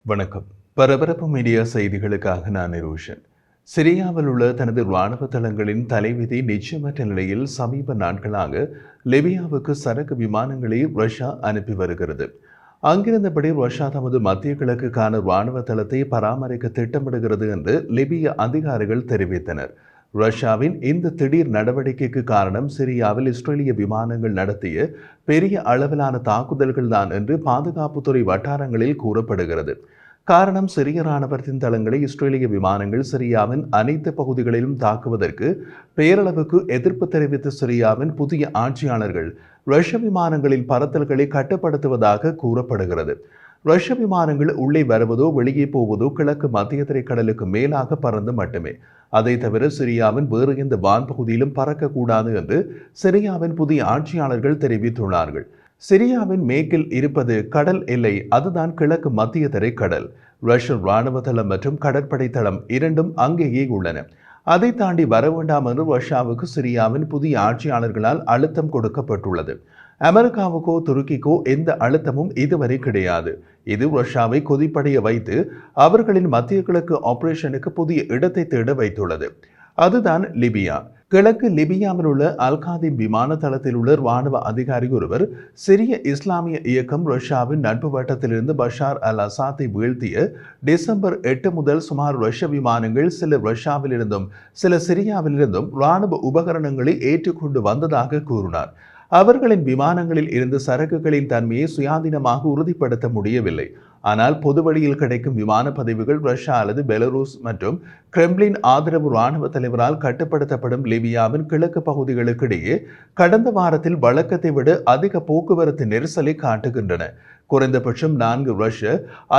வணக்கம். பரபரப்பு மீடியா செய்திகளுக்காக நான் நிரோஷன். சிரியாவில் உள்ள தனது இராணுவ தளங்களின் தலைவிதி நிச்சயமற்ற நிலையில் சமீப நாட்களாக லிபியாவுக்கு சரக்கு விமானங்களை ரஷ்யா அனுப்பி வருகிறது. அங்கிருந்தபடி ரஷ்யா தமது மத்திய கிழக்குக்கான இராணுவ தளத்தை பராமரிக்க திட்டமிடுகிறது என்று லிபிய அதிகாரிகள் தெரிவித்தனர். ரஷ்யாவின் இந்த திடீர் நடவடிக்கைக்கு காரணம் சிரியாவில் இஸ்ரேலிய விமானங்கள் நடத்திய பெரிய அளவிலான தாக்குதல்கள் தான் என்று பாதுகாப்புத்துறை வட்டாரங்களில் கூறப்படுகிறது. காரணம், சிரிய இராணுவத்தின் தளங்களை இஸ்ரேலிய விமானங்கள் சிரியாவின் அனைத்து பகுதிகளிலும் தாக்குவதற்கு பேரளவுக்கு எதிர்ப்பு தெரிவித்த சிரியாவின் புதிய ஆட்சியாளர்கள் ரஷ்ய விமானங்களின் பறத்தல்களை கட்டுப்படுத்துவதாக கூறப்படுகிறது. ரஷ்ய விமானங்கள் உள்ளே வருவதோ வெளியே போவதோ கிழக்கு மத்திய திரைக்கடலுக்கு மேலாக பறந்து மட்டுமே. அதை தவிர சிரியாவின் வேறு எந்த வான்பகுதியிலும் பறக்கக்கூடாது என்று சிரியாவின் புதிய ஆட்சியாளர்கள் தெரிவித்துள்ளார்கள். சிரியாவின் மேற்கில் இருப்பது கடல் எல்லை, அதுதான் கிழக்கு மத்திய திரைக்கடல். ரஷ்ய இராணுவ தளம் மற்றும் கடற்படை தளம் இரண்டும் அங்கேயே உள்ளன. அதை தாண்டி வர வேண்டாம் என்று ரஷ்யாவுக்கு சிரியாவின் புதிய ஆட்சியாளர்களால் அழுத்தம் கொடுக்கப்பட்டுள்ளது. அமெரிக்காவுக்கோ துருக்கிக்கோ எந்த அழுத்தமும் இதுவரை கிடையாது. இது ரஷ்யாவை கொதிப்படைய வைத்து அவர்களின் மத்திய கிழக்கு ஆபரேஷனுக்கு புதிய இடத்தை தேட வைத்துள்ளது. அதுதான் லிபியா. கிழக்கு லிபியாவில் உள்ள அல்காதிம் விமான தளத்தில் உள்ள இராணுவ அதிகாரி ஒருவர், சிரிய இஸ்லாமிய இயக்கம் ரஷ்யாவின் நட்பு வட்டத்திலிருந்து பஷார் அல் அசாத்தை வீழ்த்திய டிசம்பர் 8 முதல் சுமார் ரஷ்ய விமானங்கள் சில ரஷ்யாவிலிருந்தும் சில சிரியாவிலிருந்தும் இராணுவ உபகரணங்களை ஏற்றுக்கொண்டு வந்ததாக கூறினார். அவர்களின் விமானங்களில் இருந்து சரக்குகளின் தன்மையை சுயாதீனமாக உறுதிப்படுத்த முடியவில்லை. ஆனால் பொது வழியில் கிடைக்கும் விமான பதிவுகள் ரஷ்யா அல்லது பெலரூஸ் மற்றும் கிரெம்ளின் ஆதரவு இராணுவ தலைவரால் கட்டுப்படுத்தப்படும் லிபியாவின் கிழக்கு பகுதிகளுக்கிடையே கடந்த வாரத்தில் வழக்கத்தை விட அதிக போக்குவரத்து நெரிசலை காட்டுகின்றன. குறைந்தபட்சம் 4 ரஷ்ய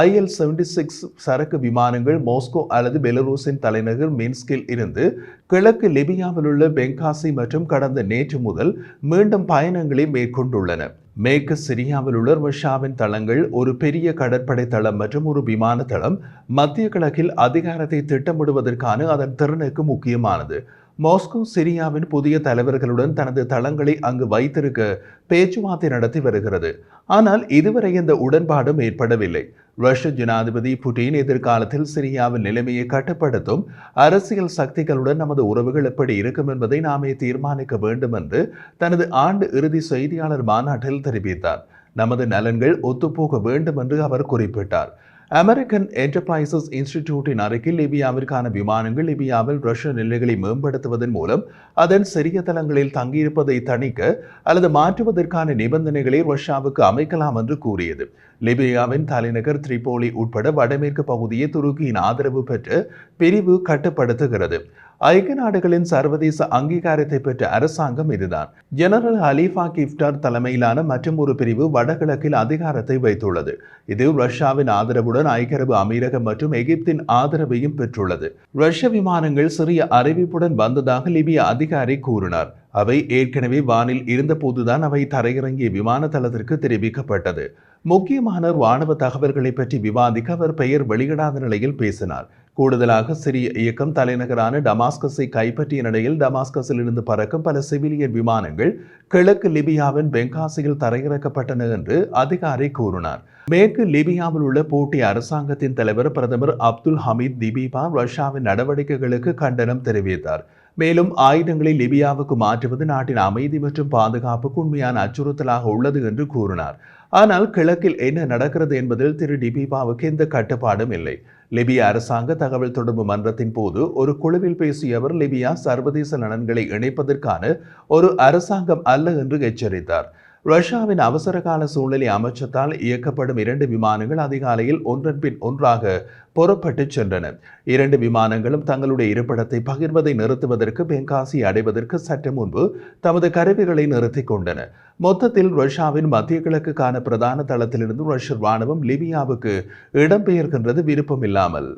IL-76 சரக்கு விமானங்கள் மாஸ்கோ அல்லது பெலரூஸின் தலைநகர் மின்ஸ்கில் இருந்து கிழக்கு லிபியாவில் உள்ள பெங்காசி மற்றும் கடந்த நேற்று முதல் மீண்டும் பயணங்களை மேற்கொண்டுள்ளன. மேற்கு சிரியாவில் உள்ள ரஷ்யாவின் தளங்கள், ஒரு பெரிய கடற்படை தளம் மற்றும் ஒரு விமான தளம் மத்திய கிழக்கில் அதிகாரத்தை திட்டமிடுவதற்கான அதன் திறனுக்கு முக்கியமானது. மாஸ்கோ சிரியாவின் புதிய தலைவர்களுடன் தனது தளங்களை அங்கு வைத்திருக்க பேச்சுவார்த்தை நடத்தி வருகிறது. ஆனால் இதுவரை இந்த உடன்பாடும் ஏற்படவில்லை. ரஷ்ய ஜனாதிபதி புட்டின் எதிர்காலத்தில் சிரியாவின் நிலைமையை கட்டுப்படுத்தும் அரசியல் சக்திகளுடன் நமது உறவுகள் எப்படி இருக்கும் என்பதை நாமே தீர்மானிக்க வேண்டும் என்று தனது ஆண்டு இறுதி செய்தியாளர் மாநாட்டில் தெரிவித்தார். நமது நலன்கள் ஒத்துப்போக வேண்டும் என்று அவர் குறிப்பிட்டார். அமெரிக்கன் என்டர்பிரைசஸ் இன்ஸ்டிடியூட்டின் அறிக்கை, லிபியாவிற்கான விமானங்கள் லிபியாவில் ரஷ்ய நிலைகளை மேம்படுத்துவதன் மூலம் அதன் சிறிய தளங்களில் தங்கியிருப்பதை தணிக்க அல்லது மாற்றுவதற்கான நிபந்தனைகளை ரஷ்யாவுக்கு அமைக்கலாம் என்று கூறியது. லிபியாவின் தலைநகர் திரிபோலி உட்பட வடமேற்கு பகுதியை துருக்கியின் ஆதரவு பெற்ற பிரிவு கட்டுப்படுத்துகிறது. ஐக்கிய நாடுகளின் சர்வதேச அங்கீகாரத்தை பெற்ற அரசாங்கம் இதுதான். ஜெனரல் ஹலீஃபா கிஃப்டார் தலைமையிலான மற்றும் ஒரு பிரிவு வடகிழக்கில் அதிகாரத்தை வைத்துள்ளது. இது ரஷ்யாவின் ஆதரவுடன் ஐக்கிய அரபு அமீரகம் மற்றும் எகிப்தின் ஆதரவையும் பெற்றுள்ளது. ரஷ்ய விமானங்கள் சிறிய அறிவிப்புடன் வந்ததாக லிபிய அதிகாரி கூறினார். அவை ஏற்கனவே வானில் இருந்தபோதுதான் அவை தரையிறங்கிய விமான தளத்திற்கு தெரிவிக்கப்பட்டது. முக்கியமான இராணுவ தகவல்களை பற்றி விவாதிக்க அவர் பெயர் வெளியிடாத நிலையில் பேசினார். கூடுதலாக, சிரிய இயக்கம் தலைநகரான டமாஸ்கஸை கைப்பற்றிய நிலையில் டமாஸ்கஸில் இருந்து பறக்கும் பல சிவிலியன் விமானங்கள் கிழக்கு லிபியாவின் பெங்காசியில் தரையிறக்கப்பட்டன என்று அதிகாரி கூறினார். மேற்கு லிபியாவில் உள்ள போட்டி அரசாங்கத்தின் தலைவர் பிரதமர் அப்துல் ஹமீத் திபீபா ரஷ்யாவின் நடவடிக்கைகளுக்கு கண்டனம் தெரிவித்தார். மேலும் ஆயுதங்களை லிபியாவுக்கு மாற்றுவது நாட்டின் அமைதி மற்றும் பாதுகாப்புக்கு உண்மையான அச்சுறுத்தலாக உள்ளது என்று கூறினார். ஆனால் கிழக்கில் என்ன நடக்கிறது என்பதில் திரு டிபீபாவுக்கு எந்த கட்டுப்பாடும் இல்லை. லிபிய அரசாங்க தகவல் தொடர்பு மன்றத்தின் போது ஒரு குழுவில் பேசிய அவர், லிபியா சர்வதேச நலன்களை இணைப்பதற்கான ஒரு அரசாங்கம் அல்ல என்று எச்சரித்தார். ரஷ்யாவின் அவசரகால சூழ்நிலை அமைச்சத்தால் இயக்கப்படும் 2 விமானங்கள் அதிகாலையில் ஒன்றன் பின் ஒன்றாக புறப்பட்டு சென்றன. 2 விமானங்களும் தங்களுடைய இருப்பிடத்தை பகிர்வதை நிறுத்துவதற்கு பெங்காசி அடைவதற்கு சற்று முன்பு தமது கருவிகளை நிறுத்திக் கொண்டன. மொத்தத்தில் ரஷ்யாவின் மத்திய கிழக்குக்கான பிரதான தளத்திலிருந்து ரஷ்ய இராணுவம் லிபியாவுக்கு இடம்பெயர்கின்றது விருப்பமில்லாமல்.